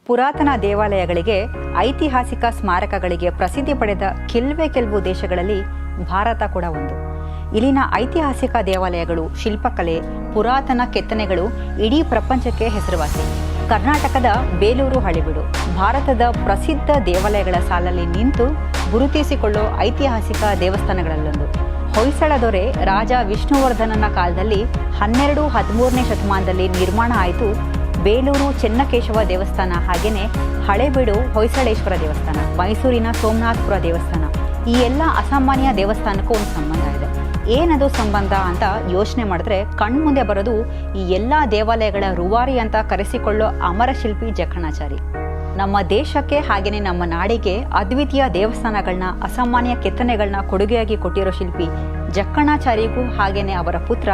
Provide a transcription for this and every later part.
ಪುರಾತನ ದೇವಾಲಯಗಳಿಗೆ, ಐತಿಹಾಸಿಕ ಸ್ಮಾರಕಗಳಿಗೆ ಪ್ರಸಿದ್ಧಿ ಪಡೆದ ಕೆಲವು ದೇಶಗಳಲ್ಲಿ ಭಾರತ ಕೂಡ ಒಂದು. ಇಲ್ಲಿನ ಐತಿಹಾಸಿಕ ದೇವಾಲಯಗಳು, ಶಿಲ್ಪಕಲೆ, ಪುರಾತನ ಕೆತ್ತನೆಗಳು ಇಡೀ ಪ್ರಪಂಚಕ್ಕೆ ಹೆಸರುವಾಸಿ. ಕರ್ನಾಟಕದ ಬೇಲೂರು ಹಳೆಬೀಡು ಭಾರತದ ಪ್ರಸಿದ್ಧ ದೇವಾಲಯಗಳ ಸಾಲಲ್ಲಿ ನಿಂತು ಗುರುತಿಸಿಕೊಳ್ಳೋ ಐತಿಹಾಸಿಕ ದೇವಸ್ಥಾನಗಳಲ್ಲೊಂದು. ಹೊಯ್ಸಳ ದೊರೆ ರಾಜ ವಿಷ್ಣುವರ್ಧನನ ಕಾಲದಲ್ಲಿ 12-13ನೇ ಶತಮಾನದಲ್ಲಿ ನಿರ್ಮಾಣ ಆಯಿತು ಬೇಲೂರು ಚೆನ್ನಕೇಶವ ದೇವಸ್ಥಾನ. ಹಾಗೆಯೇ ಹಳೆಬೀಡು ಹೊಯ್ಸಳೇಶ್ವರ ದೇವಸ್ಥಾನ, ಮೈಸೂರಿನ ಸೋಮನಾಥಪುರ ದೇವಸ್ಥಾನ. ಈ ಎಲ್ಲ ಅಸಾಮಾನ್ಯ ದೇವಸ್ಥಾನಕ್ಕೂ ಒಂದು ಸಂಬಂಧ ಇದೆ. ಏನದು ಸಂಬಂಧ ಅಂತ ಯೋಚನೆ ಮಾಡಿದ್ರೆ ಕಣ್ಮುಂದೆ ಬರೋದು ಈ ಎಲ್ಲ ದೇವಾಲಯಗಳ ರೂವಾರಿ ಅಂತ ಕರೆಸಿಕೊಳ್ಳೋ ಅಮರ ಶಿಲ್ಪಿ ಜಕ್ಕಣಾಚಾರಿ. ನಮ್ಮ ದೇಶಕ್ಕೆ ಹಾಗೆಯೇ ನಮ್ಮ ನಾಡಿಗೆ ಅದ್ವಿತೀಯ ದೇವಸ್ಥಾನಗಳನ್ನ, ಅಸಾಮಾನ್ಯ ಕೆತ್ತನೆಗಳನ್ನ ಕೊಡುಗೆಯಾಗಿ ಕೊಟ್ಟಿರೋ ಶಿಲ್ಪಿ ಜಕ್ಕಣಾಚಾರಿಗೂ ಹಾಗೆಯೇ ಅವರ ಪುತ್ರ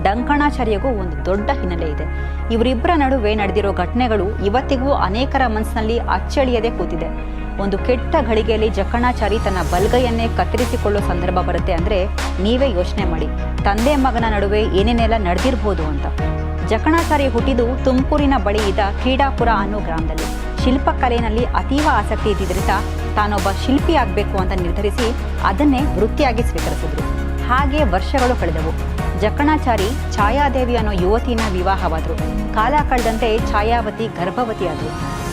ಡಂಕಣಾಚಾರ್ಯಗೂ ಒಂದು ದೊಡ್ಡ ಹಿನ್ನೆಲೆ ಇದೆ. ಇವರಿಬ್ಬರ ನಡುವೆ ನಡೆದಿರೋ ಘಟನೆಗಳು ಇವತ್ತಿಗೂ ಅನೇಕರ ಮನಸ್ಸಿನಲ್ಲಿ ಅಚ್ಚಳಿಯದೆ ಕೂತಿದೆ. ಒಂದು ಕೆಟ್ಟ ಘಳಿಗೆಯಲ್ಲಿ ಜಕ್ಕಣಾಚಾರಿ ತನ್ನ ಬಲಗೈಯನ್ನೇ ಕತ್ತರಿಸಿಕೊಳ್ಳೋ ಸಂದರ್ಭ ಬರುತ್ತೆ ಅಂದರೆ ನೀವೇ ಯೋಚನೆ ಮಾಡಿ, ತಂದೆ ಮಗನ ನಡುವೆ ಏನೇನೆಲ್ಲ ನಡೆದಿರ್ಬೋದು ಅಂತ. ಜಕ್ಕಣಾಚಾರಿ ಹುಟ್ಟಿದು ತುಮಕೂರಿನ ಬಳಿ ಇದ್ದ ಕ್ರೀಡಾಪುರ ಅನ್ನೋ ಗ್ರಾಮದಲ್ಲಿ. ಶಿಲ್ಪಕಲೆಯಲ್ಲಿ ಅತೀವ ಆಸಕ್ತಿ ಇದ್ದಿದ್ದರಿಂದ ತಾನೊಬ್ಬ ಶಿಲ್ಪಿ ಆಗಬೇಕು ಅಂತ ನಿರ್ಧರಿಸಿ ಅದನ್ನೇ ವೃತ್ತಿಯಾಗಿ ಸ್ವೀಕರಿಸಿದ್ರು. ಹಾಗೆ ವರ್ಷಗಳು ಕಳೆದವು. ಜಕ್ಕಣಾಚಾರಿ ಛಾಯಾದೇವಿ ಅನ್ನೋ ಯುವತಿನ ವಿವಾಹವಾದರು. ಕಾಲ ಕಳೆದಂತೆ ಛಾಯಾವತಿ ಗರ್ಭವತಿಯಾದರು.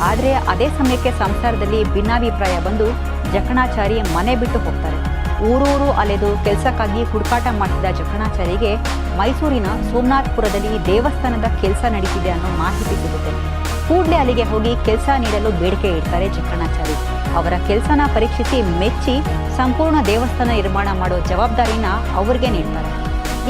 ಆದರೆ ಅದೇ ಸಮಯಕ್ಕೆ ಸಂಸಾರದಲ್ಲಿ ಭಿನ್ನಾಭಿಪ್ರಾಯ ಬಂದು ಜಕ್ಕಣಾಚಾರಿ ಮನೆ ಬಿಟ್ಟು ಹೋಗ್ತಾರೆ. ಊರೂರು ಅಲೆದು ಕೆಲಸಕ್ಕಾಗಿ ಹುಡುಕಾಟ ಮಾಡ್ತಿದ್ದ ಜಕ್ಕಣಾಚಾರಿಗೆ ಮೈಸೂರಿನ ಸೋಮನಾಥಪುರದಲ್ಲಿ ದೇವಸ್ಥಾನದ ಕೆಲಸ ನಡೀತಿದೆ ಅನ್ನೋ ಮಾಹಿತಿ ಸಿಗುತ್ತೆ. ಕೂಡಲೇ ಅಲ್ಲಿಗೆ ಹೋಗಿ ಕೆಲಸ ನೀಡಲು ಬೇಡಿಕೆ ಇಡ್ತಾರೆ ಜಕ್ಕಣಾಚಾರಿ. ಅವರ ಕೆಲಸನ ಪರೀಕ್ಷಿಸಿ ಮೆಚ್ಚಿ ಸಂಪೂರ್ಣ ದೇವಸ್ಥಾನ ನಿರ್ಮಾಣ ಮಾಡೋ ಜವಾಬ್ದಾರಿನ ಅವ್ರಿಗೆ ನೀಡ್ತಾರೆ.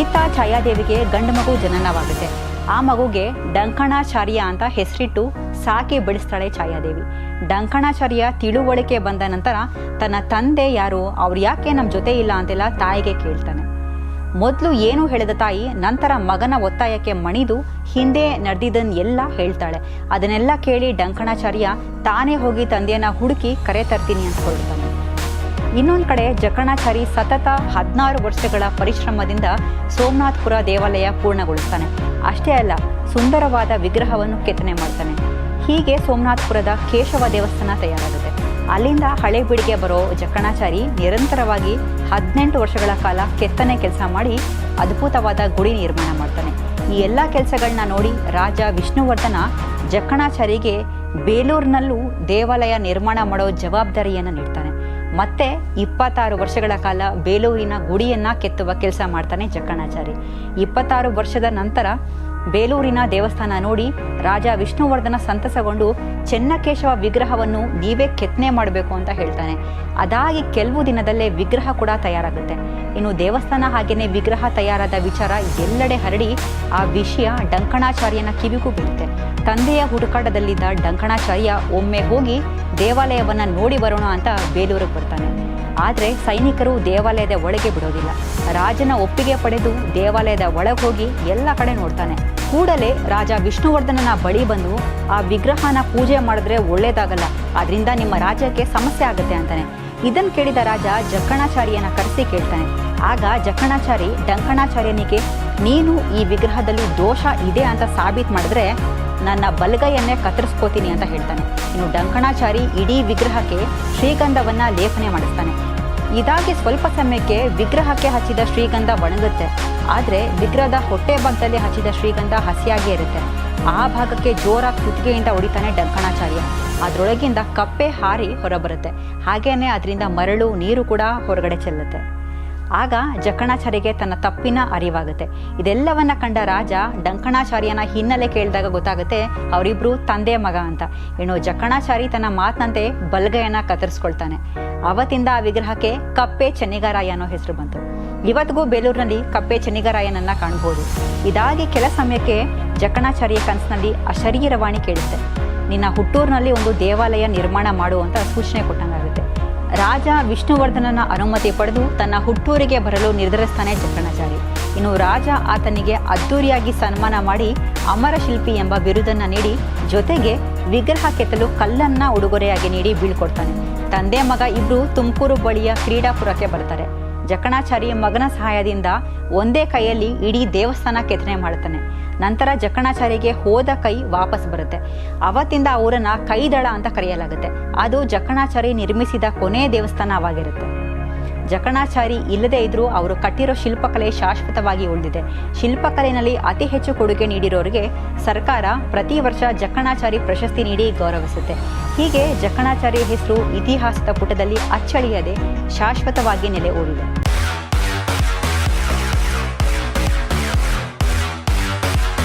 ಇತ್ತ ಛಾಯಾದೇವಿಗೆ ಗಂಡು ಮಗು ಜನನವಾಗುತ್ತೆ. ಆ ಮಗುಗೆ ಡಂಕಣಾಚಾರ್ಯ ಅಂತ ಹೆಸರಿಟ್ಟು ಸಾಕಿ ಬೆಳೆಸ್ತಾಳೆ ಛಾಯಾದೇವಿ. ಡಂಕಣಾಚಾರ್ಯ ತಿಳುವಳಿಕೆ ಬಂದ ನಂತರ ತನ್ನ ತಂದೆ ಯಾರು, ಅವ್ರು ಯಾಕೆ ನಮ್ಮ ಜೊತೆ ಇಲ್ಲ ಅಂತೆಲ್ಲ ತಾಯಿಗೆ ಕೇಳ್ತಾನೆ. ಮೊದಲು ಏನು ಹೇಳಿದ ತಾಯಿ ನಂತರ ಮಗನ ಒತ್ತಾಯಕ್ಕೆ ಮಣಿದು ಹಿಂದೆ ನಡೆದಿದ್ದನ್ನೆಲ್ಲ ಹೇಳ್ತಾಳೆ. ಅದನ್ನೆಲ್ಲ ಕೇಳಿ ಡಂಕಣಾಚಾರ್ಯ ತಾನೇ ಹೋಗಿ ತಂದೆಯನ್ನ ಹುಡುಕಿ ಕರೆ ತರ್ತೀನಿ ಅಂತ ಹೊರಡ್ತಾನೆ. ಇನ್ನೊಂದು ಕಡೆ ಜಕ್ಕಣಾಚಾರಿ ಸತತ 16 ವರ್ಷಗಳ ಪರಿಶ್ರಮದಿಂದ ಸೋಮನಾಥಪುರ ದೇವಾಲಯ ಪೂರ್ಣಗೊಳಿಸ್ತಾನೆ. ಅಷ್ಟೇ ಅಲ್ಲ, ಸುಂದರವಾದ ವಿಗ್ರಹವನ್ನು ಕೆತ್ತನೆ ಮಾಡ್ತಾನೆ. ಹೀಗೆ ಸೋಮನಾಥಪುರದ ಕೇಶವ ದೇವಸ್ಥಾನ ತಯಾರಾಗುತ್ತೆ. ಅಲ್ಲಿಂದ ಹಳೆಬೀಡಿಗೆ ಬರೋ ಜಕ್ಕಣಾಚಾರಿ ನಿರಂತರವಾಗಿ 18 ವರ್ಷಗಳ ಕಾಲ ಕೆತ್ತನೆ ಕೆಲಸ ಮಾಡಿ ಅದ್ಭುತವಾದ ಗುಡಿ ನಿರ್ಮಾಣ ಮಾಡ್ತಾನೆ. ಈ ಎಲ್ಲ ಕೆಲಸಗಳನ್ನ ನೋಡಿ ರಾಜ ವಿಷ್ಣುವರ್ಧನ ಜಕ್ಕಣಾಚಾರಿಗೆ ಬೇಲೂರಿನಲ್ಲೂ ದೇವಾಲಯ ನಿರ್ಮಾಣ ಮಾಡೋ ಜವಾಬ್ದಾರಿಯನ್ನು ನೀಡ್ತಾನೆ. ಮತ್ತೆ 26 ವರ್ಷಗಳ ಕಾಲ ಬೇಲೂರಿನ ಗುಡಿಯನ್ನ ಕೆತ್ತುವ ಕೆಲಸ ಮಾಡ್ತಾನೆ ಜಕ್ಕಣಾಚಾರಿ. 26 ವರ್ಷದ ನಂತರ ಬೇಲೂರಿನ ದೇವಸ್ಥಾನ ನೋಡಿ ರಾಜ ವಿಷ್ಣುವರ್ಧನ ಸಂತಸಗೊಂಡು ಚೆನ್ನಕೇಶವ ವಿಗ್ರಹವನ್ನು ನೀವೇ ಕೆತ್ತನೆ ಮಾಡಬೇಕು ಅಂತ ಹೇಳ್ತಾನೆ. ಅದಾಗಿ ಕೆಲವು ದಿನದಲ್ಲೇ ವಿಗ್ರಹ ಕೂಡ ತಯಾರಾಗುತ್ತೆ. ಇನ್ನು ದೇವಸ್ಥಾನ ಹಾಗೆಯೇ ವಿಗ್ರಹ ತಯಾರಾದ ವಿಚಾರ ಎಲ್ಲೆಡೆ ಹರಡಿ ಆ ವಿಷಯ ಡಂಕಣಾಚಾರ್ಯನ ಕಿವಿಗೂ ಬೀಳುತ್ತೆ. ತಂದೆಯ ಹುಡುಕಾಟದಲ್ಲಿದ್ದ ಡಂಕಣಾಚಾರ್ಯ ಒಮ್ಮೆ ಹೋಗಿ ದೇವಾಲಯವನ್ನ ನೋಡಿ ಬರೋಣ ಅಂತ ಬೇಲೂರಿಗೆ ಬರ್ತಾನೆ. ಆದರೆ ಸೈನಿಕರು ದೇವಾಲಯದ ಒಳಗೆ ಬಿಡೋದಿಲ್ಲ. ರಾಜನ ಒಪ್ಪಿಗೆ ಪಡೆದು ದೇವಾಲಯದ ಒಳಗೆ ಹೋಗಿ ಎಲ್ಲ ಕಡೆ ನೋಡ್ತಾನೆ. ಕೂಡಲೇ ರಾಜ ವಿಷ್ಣುವರ್ಧನನ ಬಳಿ ಬಂದು ಆ ವಿಗ್ರಹನ ಪೂಜೆ ಮಾಡಿದ್ರೆ ಒಳ್ಳೇದಾಗಲ್ಲ, ಅದರಿಂದ ನಿಮ್ಮ ರಾಜ್ಯಕ್ಕೆ ಸಮಸ್ಯೆ ಆಗುತ್ತೆ ಅಂತಾನೆ. ಇದನ್ನು ಕೇಳಿದ ರಾಜ ಜಕ್ಕಣಾಚಾರ್ಯನ ಕರೆಸಿ ಕೇಳ್ತಾನೆ. ಆಗ ಜಕ್ಕಣಾಚಾರಿ ಡಂಕಣಾಚಾರ್ಯನಿಗೆ ನೀನು ಈ ವಿಗ್ರಹದಲ್ಲಿ ದೋಷ ಇದೆ ಅಂತ ಸಾಬೀತು ಮಾಡಿದ್ರೆ ನನ್ನ ಬಲಗೈಯನ್ನೇ ಕತ್ತರಿಸ್ಕೋತೀನಿ ಅಂತ ಹೇಳ್ತಾನೆ. ಇನ್ನು ಡಂಕಣಾಚಾರಿ ಇಡೀ ವಿಗ್ರಹಕ್ಕೆ ಶ್ರೀಗಂಧವನ್ನ ಲೇಪನೆ ಮಾಡಿಸ್ತಾನೆ. ಇದಾಗಿ ಸ್ವಲ್ಪ ಸಮಯಕ್ಕೆ ವಿಗ್ರಹಕ್ಕೆ ಹಚ್ಚಿದ ಶ್ರೀಗಂಧ ಒಣಗುತ್ತೆ. ಆದರೆ ವಿಗ್ರಹದ ಹೊಟ್ಟೆ ಭಾಗದಲ್ಲಿ ಹಚ್ಚಿದ ಶ್ರೀಗಂಧ ಹಸಿಯಾಗೇ ಇರುತ್ತೆ. ಆ ಭಾಗಕ್ಕೆ ಜೋರಾಗಿ ಕುತ್ತಿಗೆಯಿಂದ ಹೊಡಿತಾನೆ ಡಂಕಣಾಚಾರ್ಯ. ಅದರೊಳಗಿಂದ ಕಪ್ಪೆ ಹಾರಿ ಹೊರಬರುತ್ತೆ. ಹಾಗೇನೆ ಅದರಿಂದ ಮರಳು ನೀರು ಕೂಡ ಹೊರಗಡೆ ಚೆಲ್ಲುತ್ತೆ. ಆಗ ಜಕ್ಕಣಾಚಾರ್ಯಗೆ ತನ್ನ ತಪ್ಪಿನ ಅರಿವಾಗುತ್ತೆ. ಇದೆಲ್ಲವನ್ನ ಕಂಡ ರಾಜ ಡಂಕಣಾಚಾರ್ಯನ ಹಿನ್ನೆಲೆ ಕೇಳಿದಾಗ ಗೊತ್ತಾಗುತ್ತೆ ಅವರಿಬ್ರು ತಂದೆ ಮಗ ಅಂತ. ಇನ್ನು ಜಕ್ಕಣಾಚಾರಿ ತನ್ನ ಮಾತಿನಂತೆ ಬಲಗೈಯನ್ನ ಕತ್ತರಿಸ್ಕೊಳ್ತಾನೆ. ಅವತ್ತಿಂದ ಆ ವಿಗ್ರಹಕ್ಕೆ ಕಪ್ಪೆ ಚೆನ್ನಿಗರಾಯ ಅನ್ನೋ ಹೆಸರು ಬಂತು. ಇವತ್ತಿಗೂ ಬೇಲೂರಿನಲ್ಲಿ ಕಪ್ಪೆ ಚೆನ್ನಿಗರಾಯನನ್ನ ಕಾಣಬಹುದು. ಇದಾಗಿ ಕೆಲ ಸಮಯಕ್ಕೆ ಜಕ್ಕಣಾಚಾರ್ಯ ಕನಸಿನಲ್ಲಿ ಅಶರೀರವಾಣಿ ಕೇಳುತ್ತೆ. ನಿನ್ನ ಹುಟ್ಟೂರಿನಲ್ಲಿ ಒಂದು ದೇವಾಲಯ ನಿರ್ಮಾಣ ಮಾಡು ಅಂತ ಸೂಚನೆ ಕೊಟ್ಟಂಗಾಗುತ್ತೆ. ರಾಜ ವಿಷ್ಣುವರ್ಧನನ ಅನುಮತಿ ಪಡೆದು ತನ್ನ ಹುಟ್ಟೂರಿಗೆ ಬರಲು ನಿರ್ಧರಿಸ್ತಾನೆ ಜಕ್ಕಣಾಚಾರಿ. ಇನ್ನು ರಾಜ ಆತನಿಗೆ ಅದ್ದೂರಿಯಾಗಿ ಸನ್ಮಾನ ಮಾಡಿ ಅಮರ ಶಿಲ್ಪಿ ಎಂಬ ಬಿರುದನ್ನ ನೀಡಿ ಜೊತೆಗೆ ವಿಗ್ರಹ ಕೆತ್ತಲು ಕಲ್ಲನ್ನ ಉಡುಗೊರೆಯಾಗಿ ನೀಡಿ ಬೀಳ್ಕೊಡ್ತಾನೆ. ತಂದೆ ಮಗ ಇಬ್ರು ತುಮಕೂರು ಬಳಿಯ ಕ್ರೀಡಾಪುರಕ್ಕೆ ಬರ್ತಾರೆ. ಜಕಣಾಚಾರಿ ಮಗನ ಸಹಾಯದಿಂದ ಒಂದೇ ಕೈಯಲ್ಲಿ ಇಡೀ ದೇವಸ್ಥಾನ ಕೆತ್ತನೆ ಮಾಡ್ತಾನೆ. ನಂತರ ಜಕಣಾಚಾರಿಗೆ ಹೋದ ಕೈ ವಾಪಸ್ ಬರುತ್ತೆ. ಅವತ್ತಿಂದ ಅವರನ್ನ ಕೈದಳ ಅಂತ ಕರೆಯಲಾಗುತ್ತೆ. ಅದು ಜಕಣಾಚಾರಿ ನಿರ್ಮಿಸಿದ ಕೊನೆಯ ದೇವಸ್ಥಾನವಾಗಿರುತ್ತೆ. ಜಕಣಾಚಾರಿ ಇಲ್ಲದೇ ಇದ್ರೂ ಅವರು ಕಟ್ಟಿರೋ ಶಿಲ್ಪಕಲೆ ಶಾಶ್ವತವಾಗಿ ಉಳಿದಿದೆ. ಶಿಲ್ಪಕಲೆಯಲ್ಲಿ ಅತಿ ಹೆಚ್ಚು ಕೊಡುಗೆ ನೀಡಿರೋರಿಗೆ ಸರ್ಕಾರ ಪ್ರತಿ ವರ್ಷ ಜಕಣಾಚಾರಿ ಪ್ರಶಸ್ತಿ ನೀಡಿ ಗೌರವಿಸುತ್ತೆ. ಹೀಗೆ ಜಕಣಾಚಾರಿ ಹೆಸರು ಇತಿಹಾಸದ ಪುಟದಲ್ಲಿ ಅಚ್ಚಳಿಯದೆ ಶಾಶ್ವತವಾಗಿ ನೆಲೆ ಊರಿದೆ.